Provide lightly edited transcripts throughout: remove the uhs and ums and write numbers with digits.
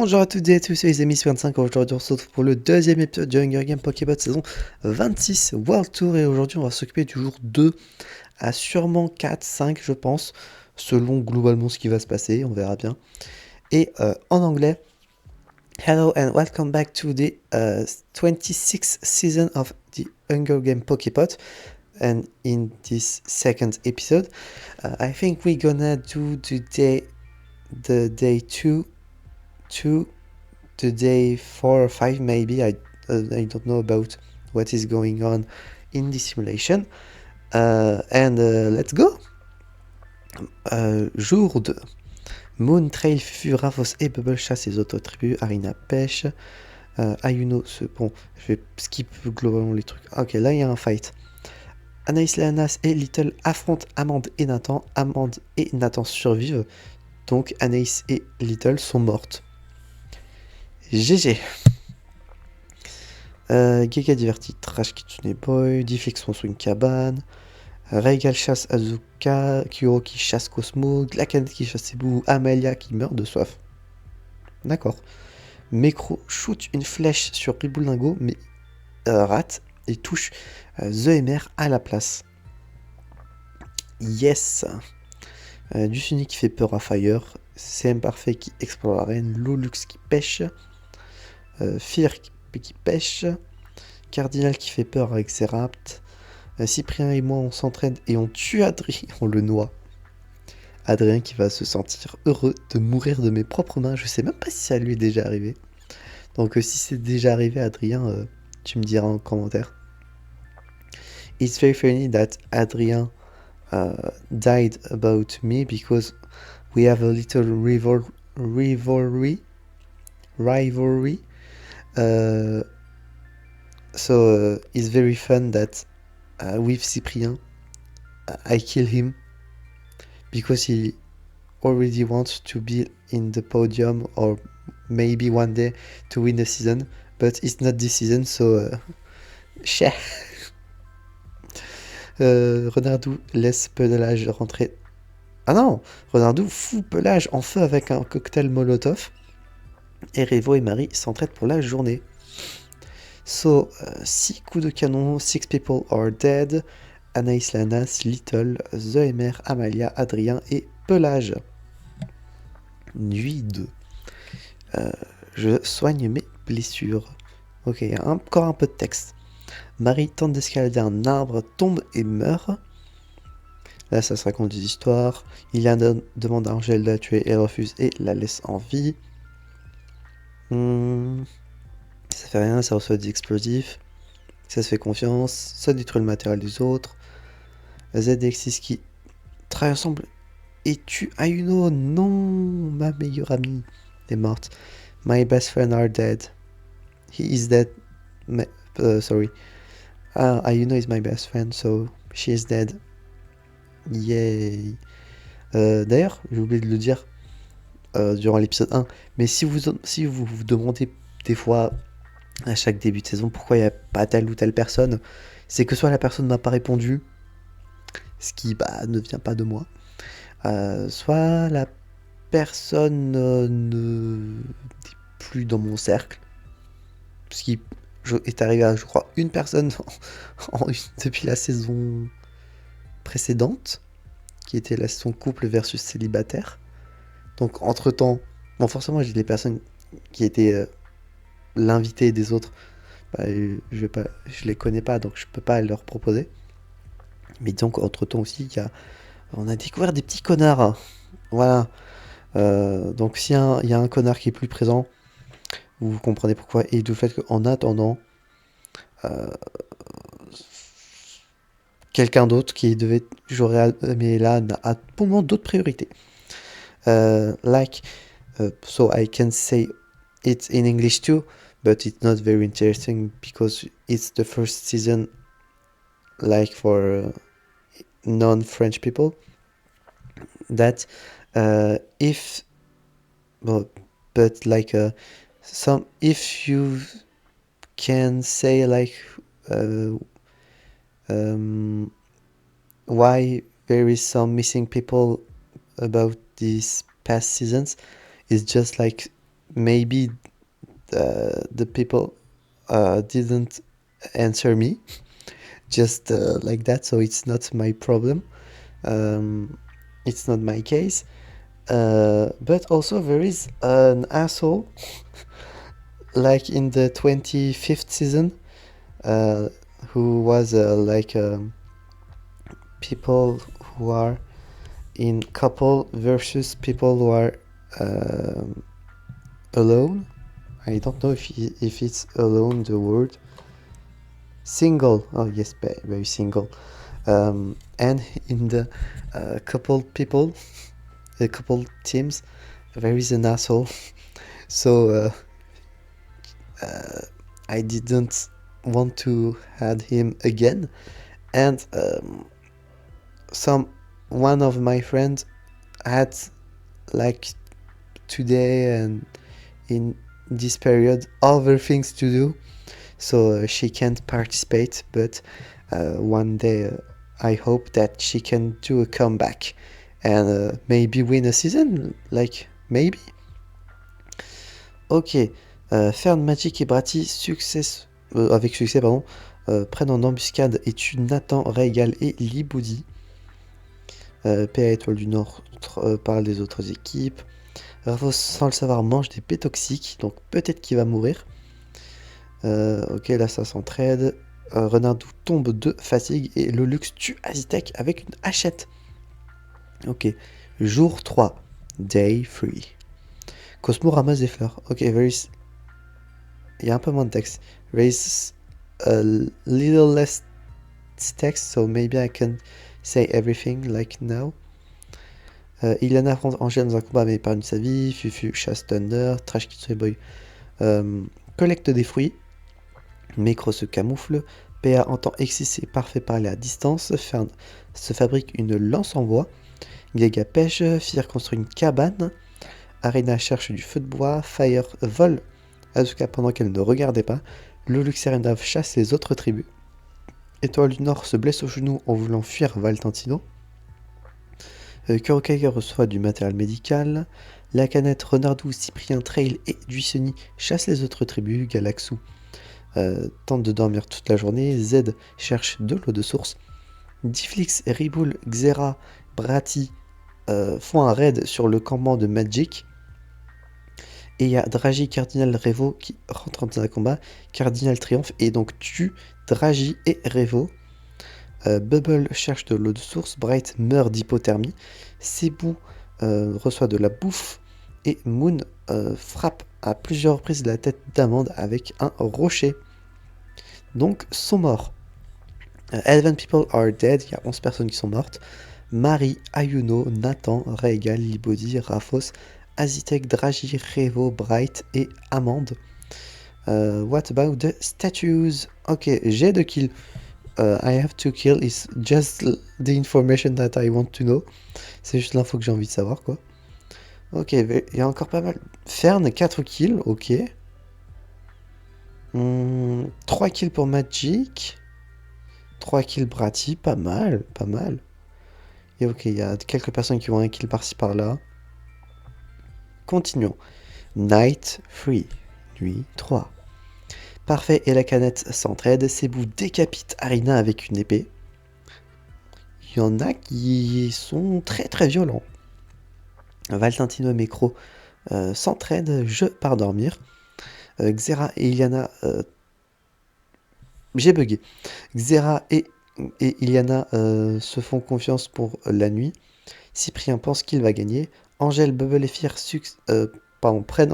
Bonjour à toutes et à tous, c'est les amis 25. Aujourd'hui on se retrouve pour le deuxième épisode du Hunger Games Pokébot saison 26 World Tour. Et aujourd'hui on va s'occuper du jour 2 à sûrement 4, 5 je pense, selon globalement ce qui va se passer, on verra bien. Et en anglais, hello and welcome back to the 26th season of the Hunger Games Pokébot. And in this second episode, I think we're gonna do the day 2 to the day 4 or 5 maybe. I don't know about what is going on in this simulation. And let's go. Jour 2. Moon, Trail, Fufu, Ravos et Bubble chassent les autres tribus. Arina pêche. Ayuno, bon, je vais skip globalement les trucs. Ok, là il y a un fight. Anaïs, Léanas et Little affrontent Amande et Nathan. Amande et Nathan survivent. Donc Anaïs et Little sont mortes. GG. Giga diverti, Trash Kitsune Boy, Diffix fonce une cabane, Reigal chasse Azuka, Kyuro qui chasse Cosmo, Glacanet qui chasse Cebu, Amelia qui meurt de soif. D'accord. Mekro shoot une flèche sur Riboulingo, mais rate et touche The Emer à la place. Yes. Dusuni qui fait peur à Fire, CM Parfait qui explore l'arène, Lolux qui pêche, Fear qui pêche, Cardinal qui fait peur avec ses rapts, Cyprien et moi on s'entraide et on tue Adrien, on le noie. Adrien qui va se sentir heureux de mourir de mes propres mains, je sais même pas si ça lui est déjà arrivé. Donc si c'est déjà arrivé Adrien, tu me diras en commentaire. It's very funny that Adrien died about me because we have a little rivalry. So it's very fun that with Cyprien I kill him because he already wants to be in the podium or maybe one day to win the season, but it's not this season, so share. Renardou laisse Pelage rentrer. Ah non, Renardou fout Pelage en feu avec un cocktail Molotov. Et Revo et Marie s'entraident pour la journée. So, 6 coups de canon, 6 people are dead. Anaïs, Lanas, Little, The Emer, Amalia, Adrien et Pelage. Nuit 2. Je soigne mes blessures. Ok, il y a encore un peu de texte. Marie tente d'escalader un arbre, tombe et meurt. Là, ça se raconte des histoires. Iliana demande à Angèle de la tuer, elle refuse et la laisse en vie. Ça fait rien, ça reçoit des explosifs. Ça se fait confiance, ça détruit le matériel des autres. ZX6 qui travaillent ensemble et tue Ayuno. Non, ma meilleure amie est morte. My best friend are dead. He is dead. Sorry. Ayuno is my best friend, so she is dead. Yay. D'ailleurs, j'ai oublié de le dire durant l'épisode 1, mais si vous vous demandez des fois à chaque début de saison pourquoi il n'y a pas telle ou telle personne, c'est que soit la personne m'a pas répondu, ce qui ne vient pas de moi, soit la personne n'est plus dans mon cercle, ce qui est arrivé à, je crois, une personne depuis la saison précédente, qui était la saison couple versus célibataire. Donc entre temps, bon forcément j'ai des personnes qui étaient l'invité des autres, je les connais pas, donc je peux pas leur proposer. Mais donc entre temps aussi, on a découvert des petits connards. Hein. Voilà. Donc s'il y a un connard qui est plus présent, vous comprenez pourquoi. Et du fait qu'en attendant, quelqu'un d'autre qui devait, mais là a pour le moment d'autres priorités. So I can say it in English too, but it's not very interesting because it's the first season, like for non-French people. That if you can say like why there is some missing people about these past seasons, is just like maybe the people didn't answer me just like that, so it's not my problem. It's not my case. But also there is an asshole like in the 25th season who was people who are in couple versus people who are alone. I don't know if it's alone the word. Single. Oh yes, very single. And in the couple people, the couple teams, there is an asshole. So I didn't want to add him again. And one of my friends had like today and in this period other things to do, so she can't participate, but one day I hope that she can do a comeback and maybe win a season, like maybe. Ok, Fern, Magic et Bratty avec succès pardon, prennent en embuscade et tuent Nathan, Raigal et Liboudi. PA Étoile du Nord parle des autres équipes. Ravos, sans le savoir, mange des baies toxiques, donc peut-être qu'il va mourir. Ok, là ça s'entraide. Renardou tombe de fatigue et Lolux tue Azitec avec une hachette. Ok, jour 3, day 3. Cosmo ramasse des fleurs. Ok, il y a un peu moins de texte. There is a little less text, so maybe I can say everything like now. Iliana affronte Angèle dans un combat mais épargne sa vie. Fufu chasse Thunder. Trash Kitsune Boy collecte des fruits. Micro se camoufle. PA entend Exis parfait parler à distance. Fern se fabrique une lance en bois. Gaga pêche. Fir construit une cabane. Arena cherche du feu de bois. Fire vole Asuka pendant qu'elle ne regardait pas. Lolux et Rendav chassent les autres tribus. Étoile du Nord se blesse au genou en voulant fuir Valentino. Kurokage reçoit du matériel médical. La canette, Renardou, Cyprien, Trail et Duissoni chassent les autres tribus. Galaxou tente de dormir toute la journée. Z cherche de l'eau de source. Difflix, Riboul, Xera, Bratty font un raid sur le campement de Magic. Et il y a Dragi, Cardinal, Revo qui rentrent dans un combat. Cardinal triomphe et donc tue Dragi et Revo. Bubble cherche de l'eau de source. Bright meurt d'hypothermie. Cebu reçoit de la bouffe. Et Moon frappe à plusieurs reprises la tête d'Amande avec un rocher. Donc, sont morts. 11 people are dead. Il y a 11 personnes qui sont mortes. Marie, Ayuno, Nathan, Raigal, Libody, Raphos, Azitec, Dragi, Revo, Bright et Amande. What about the statues? Ok, j'ai 2 kills. I have 2 kills. It's just the information that I want to know. C'est juste l'info que j'ai envie de savoir, quoi. Ok, il y a encore pas mal. Fern, 4 kills, ok. 3 kills pour Magic. 3 kills Bratty, pas mal, pas mal. Et ok, il y a quelques personnes qui ont un kill par-ci par-là. Continuons. Night 3, nuit 3. Parfait et la canette s'entraident. Cebu décapite Arina avec une épée. Il y en a qui sont très très violents. Valentino et Micro s'entraident. Je pars dormir. Xera et Iliana... j'ai bugué. Xera et Iliana se font confiance pour la nuit. Cyprien pense qu'il va gagner. Angèle, Bubble et Fir prennent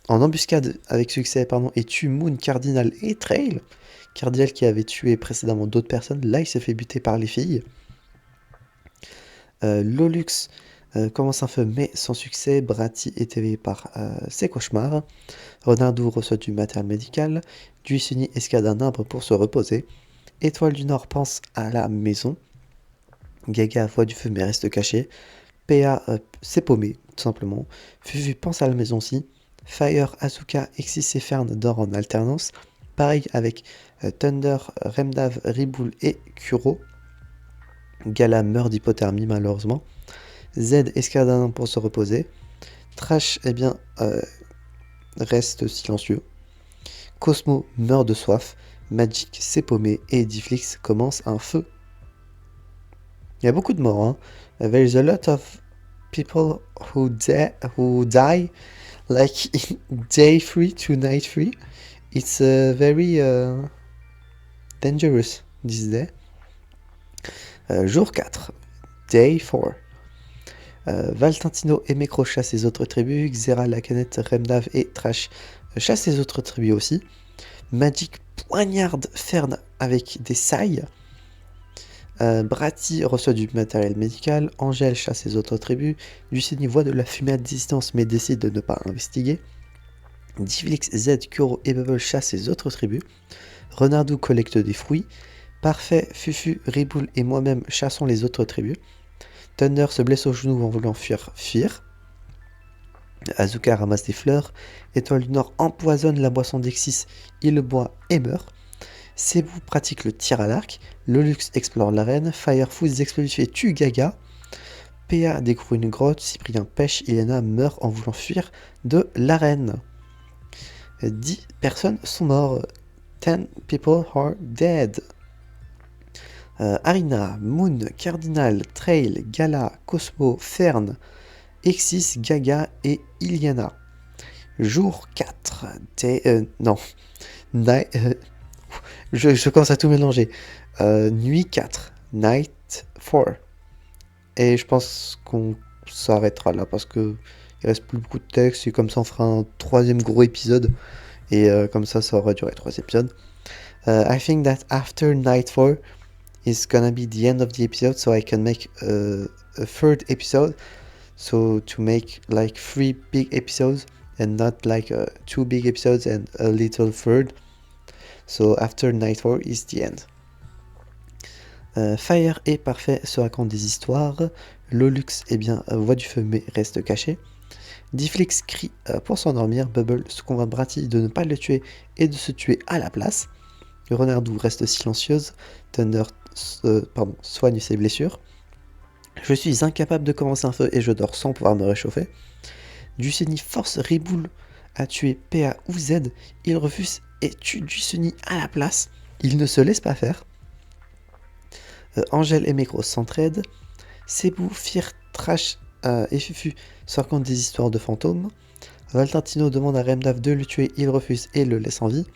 en embuscade avec succès et tue Moon, Cardinal et Trail. Cardinal qui avait tué précédemment d'autres personnes, là il se fait buter par les filles. Lolux commence un feu mais sans succès. Bratty est éveillé par ses cauchemars. Renardou reçoit du matériel médical. Duissoni escalade un arbre pour se reposer. Étoile du Nord pense à la maison. Gaga voit du feu mais reste caché. PA s'est paumé, tout simplement. Fufu pense à la maison aussi. Fire, Asuka, Exis et Fern dorment en alternance. Pareil avec Thunder, Remdav, Riboul et Kuro. Gala meurt d'hypothermie malheureusement. Z escalade un pour se reposer. Trash, eh bien, reste silencieux. Cosmo meurt de soif. Magic s'est paumé et Difflix commence un feu. Il y a beaucoup de morts, hein. There is a lot of people who die like day 3 to night 3. It's very dangerous this day. Jour 4, day 4. Valentino et Mecro chassent les autres tribus. Xera, la canette, Remdav et Trash chassent les autres tribus aussi. Magic poignarde Fern avec des sailles. Bratty reçoit du matériel médical. Angèle chasse les autres tribus. Lucini voit de la fumée à distance mais décide de ne pas investiguer. Difflix, Z, Kuro et Bubble chassent les autres tribus. Renardou collecte des fruits. Parfait, Fufu, Riboul et moi-même chassons les autres tribus. Thunder se blesse au genou en voulant fuir Fear. Azuka ramasse des fleurs. Étoile du Nord empoisonne la boisson d'Exis. Il le boit et meurt. Cebu pratique le tir à l'arc. Lolux explore l'arène. Fire fouille des explosifs et tue Gaga. PA découvre une grotte. Cyprien pêche. Elena meurt en voulant fuir de l'arène. 10 personnes sont mortes. 10 people are dead. Arina, Moon, Cardinal, Trail, Gala, Cosmo, Fern, Exis, Gaga et Iliana. Jour 4. Non. Je commence à tout mélanger. Nuit 4. Night 4. Et je pense qu'on s'arrêtera là parce que il reste plus beaucoup de texte et comme ça on fera un troisième gros épisode. Et comme ça aura duré 3 épisodes. I think that after Night 4 is gonna be the end of the episode, so I can make a third episode. So to make like 3 big episodes and not like 2 big episodes and a little third. So after Night 4 is the end. Fire et Parfait se racontent des histoires. Lolux, eh bien, voit du feu mais reste caché. Difflix crie pour s'endormir. Bubble se convainc Bratty de ne pas le tuer et de se tuer à la place. Renardou reste silencieuse. Thunder soigne ses blessures. Je suis incapable de commencer un feu et je dors sans pouvoir me réchauffer. Duceni force Riboul à tuer PA ou Z. Il refuse et tue Duceni à la place. Il ne se laisse pas faire. Angèle et Mecro s'entraident. Cebu, Fear, Trash et Fufu se racontent des histoires de fantômes. Valentino demande à Remdav de le tuer. Il refuse et le laisse en vie.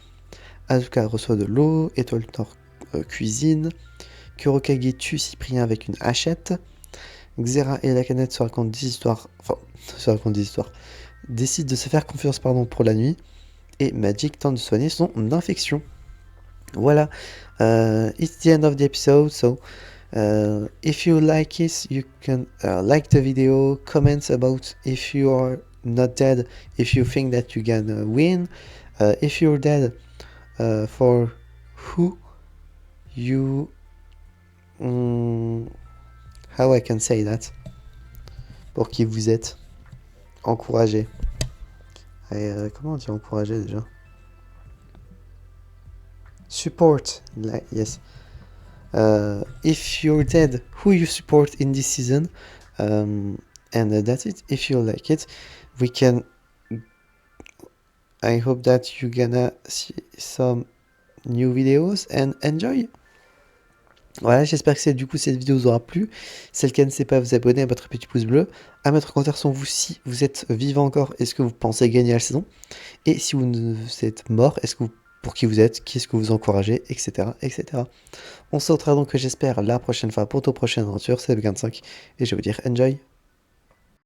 Azuka reçoit de l'eau. Étoile Nord cuisine. Kurokage tue Cyprien avec une hachette. Xera et la canette se racontent des histoires. Décident de se faire confiance pour la nuit. Et Magic tente de soigner son infection. Voilà. It's the end of the episode. So if you like it, you can like the video, comment about if you are not dead, if you think that you can win. If you're dead, for who you... how I can say that? Pour qui vous êtes. Encouragé. Comment on dit encouragé déjà? Support. Yes. If you're dead, who you support in this season? And that's it. If you like it, we can... I hope that you're gonna see some new videos and enjoy. Voilà, j'espère que cette vidéo vous aura plu. Si c'est le cas, n'hésitez pas à vous abonner, à votre petit pouce bleu, à mettre en commentaire sur vous si vous êtes vivant encore, est-ce que vous pensez gagner la saison, et si vous êtes mort, pour qui vous êtes, qui est-ce que vous encouragez, etc. etc. On se retrouvera donc, j'espère, la prochaine fois pour nos prochaines aventures. C'est Began5 et je vais vous dire enjoy.